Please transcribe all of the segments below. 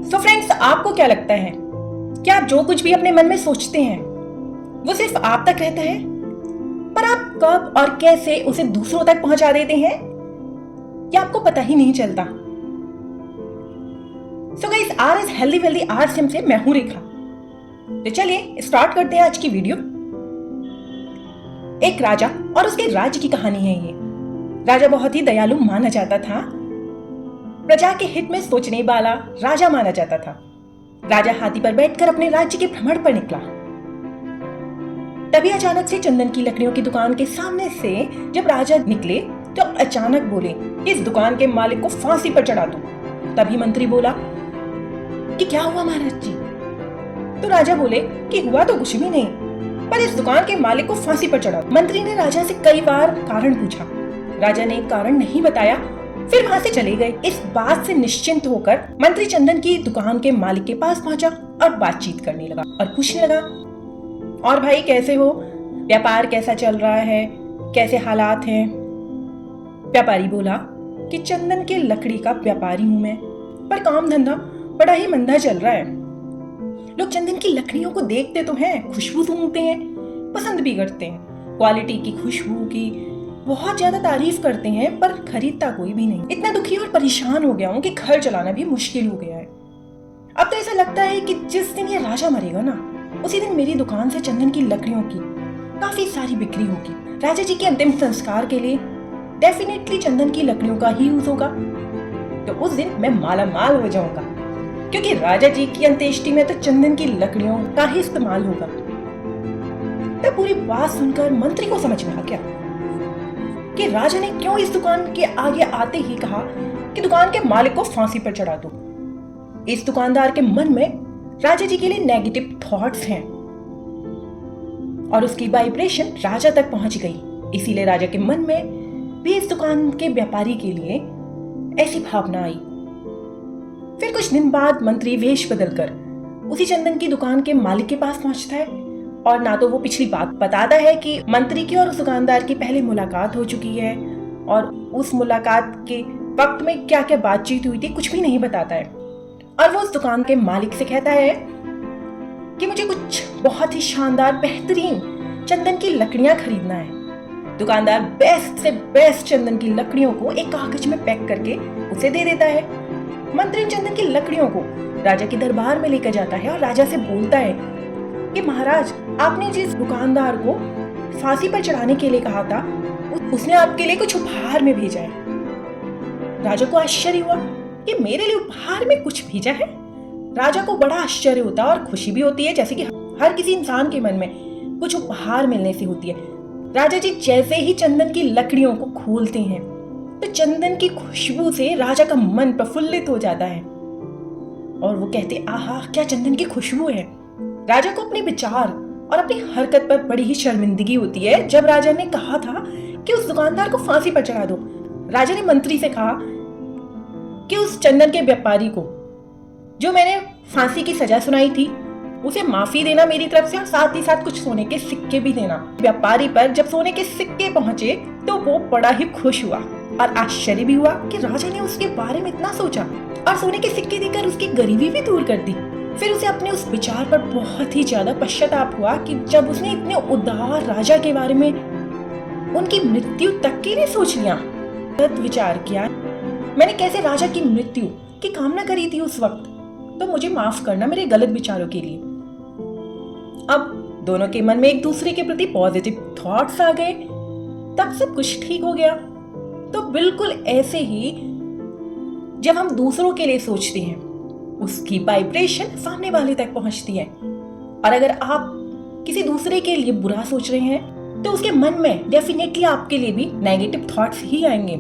तो फ्रेंड्स, आपको क्या लगता है, क्या आप जो कुछ भी अपने मन में सोचते हैं वो सिर्फ आप तक रहता है, पर आप कब और कैसे उसे दूसरों तक पहुंचा देते हैं या आपको पता ही नहीं चलता। So guys, R is healthy wealthy RCM से मैं हूं रेखा। तो चलिए स्टार्ट करते हैं आज की वीडियो। एक राजा और उसके राज्य की कहानी है ये। राजा बहुत ही दयालु माना जाता था, प्रजा के हित में सोचने वाला राजा माना जाता था। राजा हाथी पर बैठकर अपने राज्य के भ्रमण पर निकला। तभी अचानक से चंदन की लकड़ियों की दुकान के सामने से जब राजा निकले तो अचानक बोले, इस दुकान के मालिक को फांसी पर चढ़ा दो। तभी मंत्री बोला कि क्या हुआ महाराज जी? तो राजा बोले कि हुआ तो कुछ भी नहीं, पर इस दुकान के मालिक को फांसी पर चढ़ा दो। मंत्री ने राजा से कई बार कारण पूछा, राजा ने कारण नहीं बताया, फिर वहां से चले गए। इस बात से निश्चिंत होकर मंत्री चंदन की दुकान के मालिक के पास पहुंचा और बातचीत करने लगा और पूछने लगा, और भाई कैसे हो, व्यापार कैसा चल रहा है, कैसे हालात हैं? व्यापारी बोला कि चंदन के लकड़ी का व्यापारी हूं मैं, पर काम धंधा बड़ा ही मंदा चल रहा है। लोग चंदन की लकड़ियों को देखते तो हैं, खुशबू सूंघते हैं, पसंद भी करते हैं, क्वालिटी की, खुशबू की बहुत ज्यादा तारीफ करते हैं, पर खरीदता कोई भी नहीं। इतना दुखी और परेशान हो गया हूँ कि घर चलाना भी मुश्किल हो गया है। अब तो ऐसा लगता है कि जिस दिन ये राजा मरेगा ना, उसी दिन मेरी दुकान से चंदन की लकड़ियों की काफी सारी बिक्री होगी। राजा जी के अंतिम संस्कार के लिए डेफिनेटली चंदन की लकड़ियों का ही यूज होगा, तो उस दिन मैं माला माल हो जाऊंगा, क्योंकि राजा जी की अंत्येष्टि में तो चंदन की लकड़ियों का ही इस्तेमाल होगा। तब पूरी बात सुनकर मंत्री को समझ में आ गया कि राजा ने क्यों इस दुकान के आगे आते ही कहा कि दुकान के मालिक को फांसी पर चढ़ा दो। इस दुकानदार के मन में राजा जी के लिए नेगेटिव थॉट्स हैं और उसकी वाइब्रेशन राजा तक पहुंच गई। इसीलिए राजा के मन में भी इस दुकान के व्यापारी के लिए ऐसी भावना आई। फिर कुछ दिन बाद मंत्री वेश बदलकर उसी चंदन की दुकान के मालिक के पास पहुंचता है और ना तो वो पिछली बात बताता है कि मंत्री की और उस दुकानदार की पहले मुलाकात हो चुकी है और उस मुलाकात के वक्त में क्या क्या बातचीत हुई थी, कुछ भी नहीं बताता है। और वो उस दुकान के मालिक से कहता है कि मुझे कुछ बहुत ही शानदार बेहतरीन चंदन की लकड़ियां खरीदना है। दुकानदार बेस्ट से बेस्ट चंदन की लकड़ियों को एक कागज में पैक करके उसे दे देता है। मंत्री चंदन की लकड़ियों को राजा के दरबार में लेकर जाता है और राजा से बोलता है कि महाराज, आपने जिस दुकानदार को फांसी पर चढ़ाने के लिए कहा था, उसने आपके लिए कुछ उपहार में भेजा है। राजा को आश्चर्य हुआ कि मेरे लिए उपहार में कुछ भेजा है। राजा को बड़ा आश्चर्य होता है और खुशी भी होती है, जैसे कि हर किसी इंसान के मन में कुछ उपहार मिलने से होती है। राजा जी जैसे ही चंदन की लकड़ियों को खोलते हैं तो चंदन की खुशबू से राजा का मन प्रफुल्लित हो जाता है और वो कहते, आहा क्या चंदन की खुशबू है। राजा को अपने विचार और अपनी हरकत पर बड़ी ही शर्मिंदगी होती है। जब राजा ने कहा था कि उस दुकानदार को फांसी पर चढ़ा दो, राजा ने मंत्री से कहा कि उस चंदन के व्यापारी को जो मैंने फांसी की सजा सुनाई थी उसे माफी देना मेरी तरफ से, और साथ ही साथ कुछ सोने के सिक्के भी देना। व्यापारी पर जब सोने के सिक्के पहुंचे तो वो बड़ा ही खुश हुआ और आश्चर्य भी हुआ कि राजा ने उसके बारे में इतना सोचा और सोने के सिक्के देकर उसकी गरीबी भी दूर कर दी। फिर उसे अपने उस विचार पर बहुत ही ज्यादा पश्चाताप हुआ कि जब उसने इतने उदार राजा के बारे में उनकी मृत्यु तक की नहीं सोच लिया, गलत विचार किया। मैंने कैसे राजा की मृत्यु की कामना करी थी उस वक्त, तो मुझे माफ करना मेरे गलत विचारों के लिए। अब दोनों के मन में एक दूसरे के प्रति पॉजिटिव थॉट्स आ गए, तब सब कुछ ठीक हो गया। तो बिल्कुल ऐसे ही जब हम दूसरों के लिए सोचते हैं, उसकी वाइब्रेशन सामने वाले तक पहुंचती है। और अगर आप किसी दूसरे के लिए बुरा सोच रहे हैं तो उसके मन में डेफिनेटली आपके लिए भी नेगेटिव थॉट्स ही आएंगे।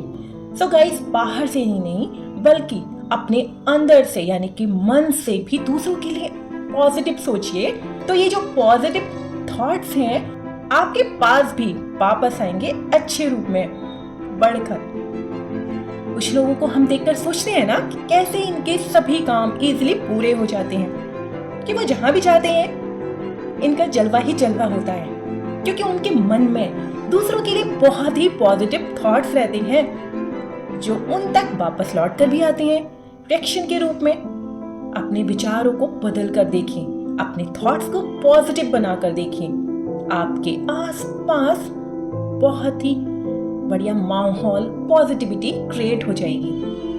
सो गाइस, बाहर से ही नहीं बल्कि अपने अंदर से यानी कि मन से भी दूसरों के लिए पॉजिटिव सोचिए, तो ये जो पॉजिटिव थॉट्स हैं आपके पास भी वापस आएंगे अच्छे रूप में बढ़कर। कुछ लोगों को हम देखकर सोचते हैं ना कि कैसे इनके सभी काम इजीली पूरे हो जाते हैं, कि वो जहां भी जाते हैं इनका जलवा ही जलवा होता है, क्योंकि उनके मन में दूसरों के लिए बहुत ही पॉजिटिव थॉट्स रहते हैं जो उन तक वापस लौट कर भी आते हैं रिएक्शन के रूप में। अपने विचारों को बदल कर देखें, अपने थॉट्स को पॉजिटिव बनाकर देखें। आपके आसपास बहुत ही बढ़िया माहौल, पॉजिटिविटी क्रिएट हो जाएगी।